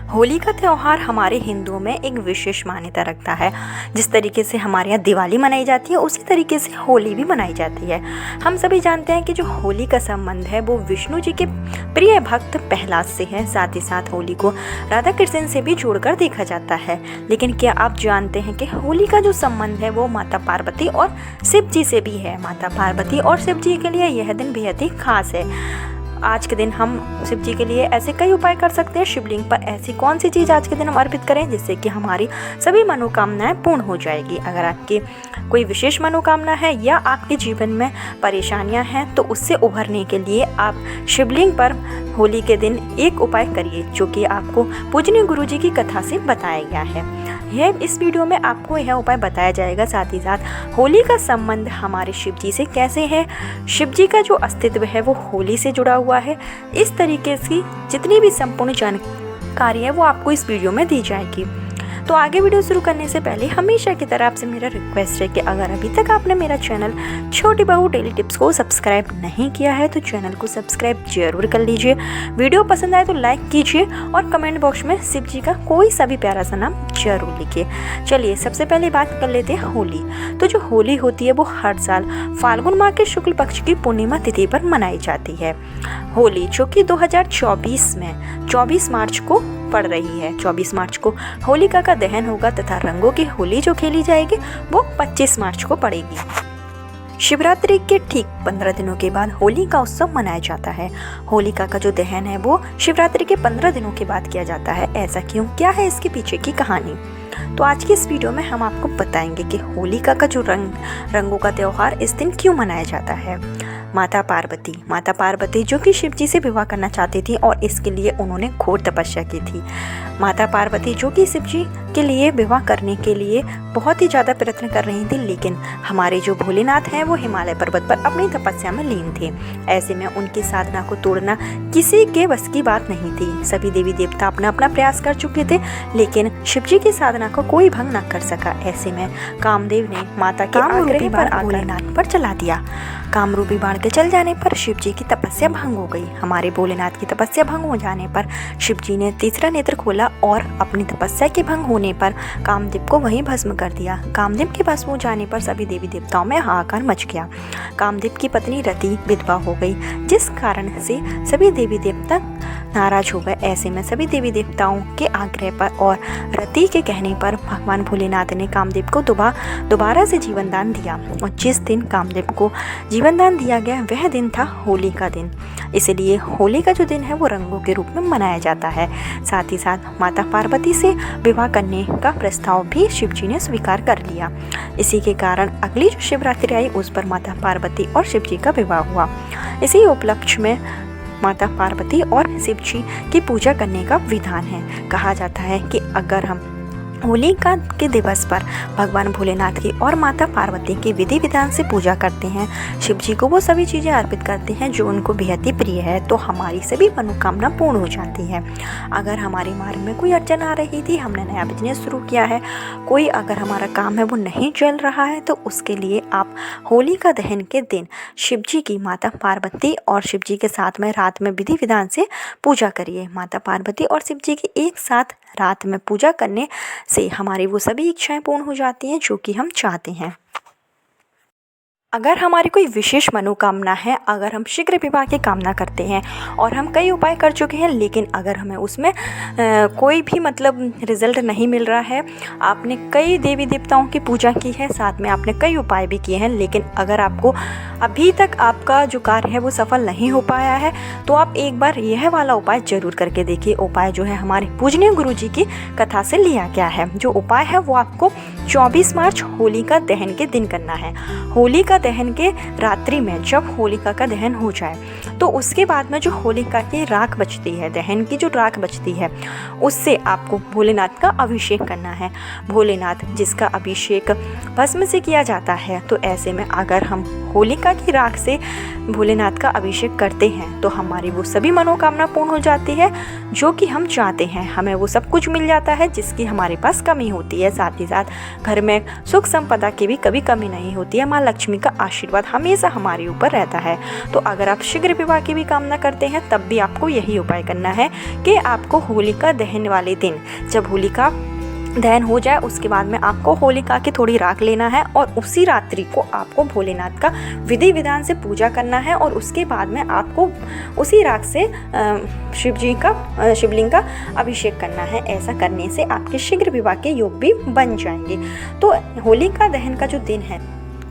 होली का त्यौहार हमारे हिंदुओं में एक विशेष मान्यता रखता है। जिस तरीके से हमारे यहाँ दिवाली मनाई जाती है उसी तरीके से होली भी मनाई जाती है। हम सभी जानते हैं कि जो होली का संबंध है वो विष्णु जी के प्रिय भक्त प्रहलाद से है। साथ ही साथ होली को राधा कृष्ण से भी जोड़कर देखा जाता है। लेकिन क्या आप जानते हैं कि होली का जो संबंध है वो माता पार्वती और शिव जी से भी है। माता पार्वती और शिव जी के लिए यह दिन बेहद ही खास है। आज के दिन हम शिव जी के लिए ऐसे कई उपाय कर सकते हैं। शिवलिंग पर ऐसी कौन सी चीज़ आज के दिन हम अर्पित करें जिससे कि हमारी सभी मनोकामनाएं पूर्ण हो जाएगी। अगर आपकी कोई विशेष मनोकामना है या आपके जीवन में परेशानियां हैं तो उससे उभरने के लिए आप शिवलिंग पर होली के दिन एक उपाय करिए जो कि आपको पूजनीय गुरु जी की कथा से बताया गया है। इस वीडियो में आपको यह उपाय बताया जाएगा। साथ ही साथ होली का संबंध हमारे शिव जी से कैसे है, शिव जी का जो अस्तित्व है वो होली से जुड़ा हुआ है। इस तरीके की जितनी भी संपूर्ण जानकारी है वो आपको इस वीडियो में दी जाएगी। तो आगे वीडियो शुरू करने से पहले हमेशा की तरह आपसे मेरा रिक्वेस्ट है कि अगर अभी तक आपने मेरा चैनल छोटी बहू डेली टिप्स को सब्सक्राइब नहीं किया है तो चैनल को सब्सक्राइब जरूर कर लीजिए। वीडियो पसंद आए तो लाइक कीजिए और कमेंट बॉक्स में शिव जी का कोई सा भी प्यारा सा नाम जरूर लिखिए। चलिए सबसे पहले बात कर लेते हैं होली। तो जो होली होती है वो हर साल फाल्गुन माह के शुक्ल पक्ष की पूर्णिमा तिथि पर मनाई जाती है। होली जो कि 2024 में 24 मार्च को पड़ रही है। 24 मार्च को होलिका का दहन होगा तथा रंगों की होली जो खेली जाएगी वो 25 मार्च को पड़ेगी। शिवरात्रि के ठीक 15 दिनों के बाद होली का उत्सव मनाया जाता है। होलिका का जो दहन है वो शिवरात्रि के 15 दिनों के बाद किया जाता है। ऐसा क्यों, क्या है इसके पीछे की कहानी? तो आज की इस वीडियो में हम आपको बताएंगे कि होलिका का जो रंगों का त्यौहार इस दिन क्यों मनाया जाता है। माता पार्वती जो कि शिव जी से विवाह करना चाहती थी और इसके लिए उन्होंने घोर तपस्या की थी। माता पार्वती जो कि शिव जी के लिए विवाह करने के लिए बहुत ही ज़्यादा प्रयत्न कर रही थी, लेकिन हमारे जो भोलेनाथ हैं वो हिमालय पर्वत पर अपनी तपस्या में लीन थे। ऐसे में उनकी साधना को तोड़ना किसी के बस की बात नहीं थी। सभी देवी देवता अपना अपना प्रयास कर चुके थे लेकिन शिव जी की साधना को कोई भंग न कर सका। ऐसे में कामदेव ने माता के आग्रह पर भोलेनाथ पर चला दिया। कामरूपी बाण के चल जाने पर शिव जी की तपस्या भंग हो गई। हमारे भोलेनाथ की तपस्या भंग हो जाने पर शिव जी ने तीसरा नेत्र खोला और अपनी तपस्या के भंग होने पर कामदेव को वहीं भस्म कर दिया। कामदेव के भस्म हो जाने पर सभी देवी देवताओं में हाहाकार मच गया। कामदेव की पत्नी रति विधवा हो गई जिस कारण से सभी देवी देवता नाराज हो गए। ऐसे में सभी देवी देवताओं के आग्रह पर और रति के कहने पर भगवान भोलेनाथ ने कामदेव को दोबारा से जीवन दान दिया। और जिस दिन कामदेव को जीवन दान दिया गया वह दिन था होली का दिन। इसलिए होली का जो दिन है वो रंगों के रूप में मनाया जाता है। साथ ही साथ माता पार्वती से विवाह करने का प्रस्ताव भी शिव जी ने स्वीकार कर लिया। इसी के कारण अगली जो शिवरात्रि आई उस पर माता पार्वती और शिव जी का विवाह हुआ। इसी उपलक्ष्य में माता पार्वती और शिव जी की पूजा करने का विधान है। कहा जाता है कि अगर हम होलिका के दिवस पर भगवान भोलेनाथ की और माता पार्वती की विधि विधान से पूजा करते हैं, शिव जी को वो सभी चीज़ें अर्पित करते हैं जो उनको बेहद ही प्रिय है, तो हमारी सभी मनोकामना पूर्ण हो जाती है। अगर हमारे मार्ग में कोई अड़चन आ रही थी, हमने नया बिजनेस शुरू किया है, कोई अगर हमारा काम है वो नहीं चल रहा है, तो उसके लिए आप होलिका दहन के दिन शिव जी की माता पार्वती और शिव जी के साथ में रात में विधि विधान से पूजा करिए। माता पार्वती और शिव जी की एक साथ रात में पूजा करने से हमारी वो सभी इच्छाएं पूर्ण हो जाती हैं जो कि हम चाहते हैं। अगर हमारी कोई विशेष मनोकामना है, अगर हम शीघ्र विवाह की कामना करते हैं और हम कई उपाय कर चुके हैं लेकिन अगर हमें उसमें कोई भी रिजल्ट नहीं मिल रहा है, आपने कई देवी देवताओं की पूजा की है, साथ में आपने कई उपाय भी किए हैं, लेकिन अगर आपको अभी तक आपका जो कार्य है वो सफल नहीं हो पाया है तो आप एक बार यह वाला उपाय जरूर करके देखिए। उपाय जो है हमारे पूजनीय गुरु जी की कथा से लिया गया है। जो उपाय है वो आपको 24 मार्च होलिका दहन के दिन करना है। होलिका दहन के रात्रि में जब होलिका का दहन हो जाए तो उसके बाद में जो होलिका की राख बचती है, दहन की जो राख बचती है, उससे आपको भोलेनाथ का अभिषेक करना है। भोलेनाथ जिसका अभिषेक भस्म से किया जाता है, तो ऐसे में अगर हम होलिका की राख से भोलेनाथ का अभिषेक करते हैं तो हमारी वो सभी मनोकामना पूर्ण हो जाती है जो कि हम चाहते हैं। हमें वो सब कुछ मिल जाता है जिसकी हमारे पास कमी होती है। साथ ही साथ घर में सुख संपदा की भी कभी कमी नहीं होती है। माँ लक्ष्मी का आशीर्वाद हमेशा हमारे ऊपर रहता है। तो अगर आप शीघ्र विवाह की भी कामना करते हैं तब भी आपको यही उपाय करना है कि आपको होलिका दहन वाले दिन, जब होलिका दहन हो जाए उसके बाद में आपको होलिका की थोड़ी राख लेना है और उसी रात्रि को आपको भोलेनाथ का विधि विधान से पूजा करना है और उसके बाद में आपको उसी राख से शिवलिंग का अभिषेक करना है। ऐसा करने से आपके शीघ्र विवाह के योग भी बन जाएंगे। तो होलिका दहन का जो दिन है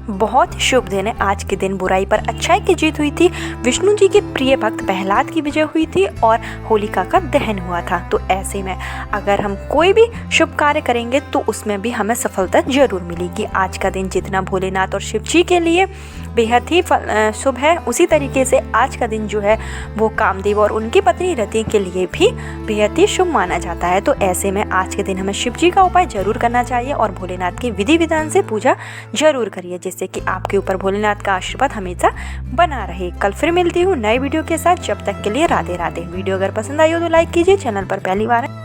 बहुत ही शुभ दिन है। आज के दिन बुराई पर अच्छाई की जीत हुई थी, विष्णु जी के प्रिय भक्त प्रहलाद की विजय हुई थी और होलिका का दहन हुआ था। तो ऐसे में अगर हम कोई भी शुभ कार्य करेंगे तो उसमें भी हमें सफलता जरूर मिलेगी। आज का दिन जितना भोलेनाथ और शिव जी के लिए बेहद ही शुभ है, उसी तरीके से आज का दिन जो है वो कामदेव और उनकी पत्नी रति के लिए भी बेहद ही शुभ माना जाता है। तो ऐसे में आज के दिन हमें शिव जी का उपाय जरूर करना चाहिए और भोलेनाथ की विधि विधान से पूजा जरूर करिए, जिससे कि आपके ऊपर भोलेनाथ का आशीर्वाद हमेशा बना रहे। कल फिर मिलती हूँ नए वीडियो के साथ, जब तक के लिए राधे राधे। वीडियो अगर पसंद आई हो तो लाइक कीजिए, चैनल पर पहली बार है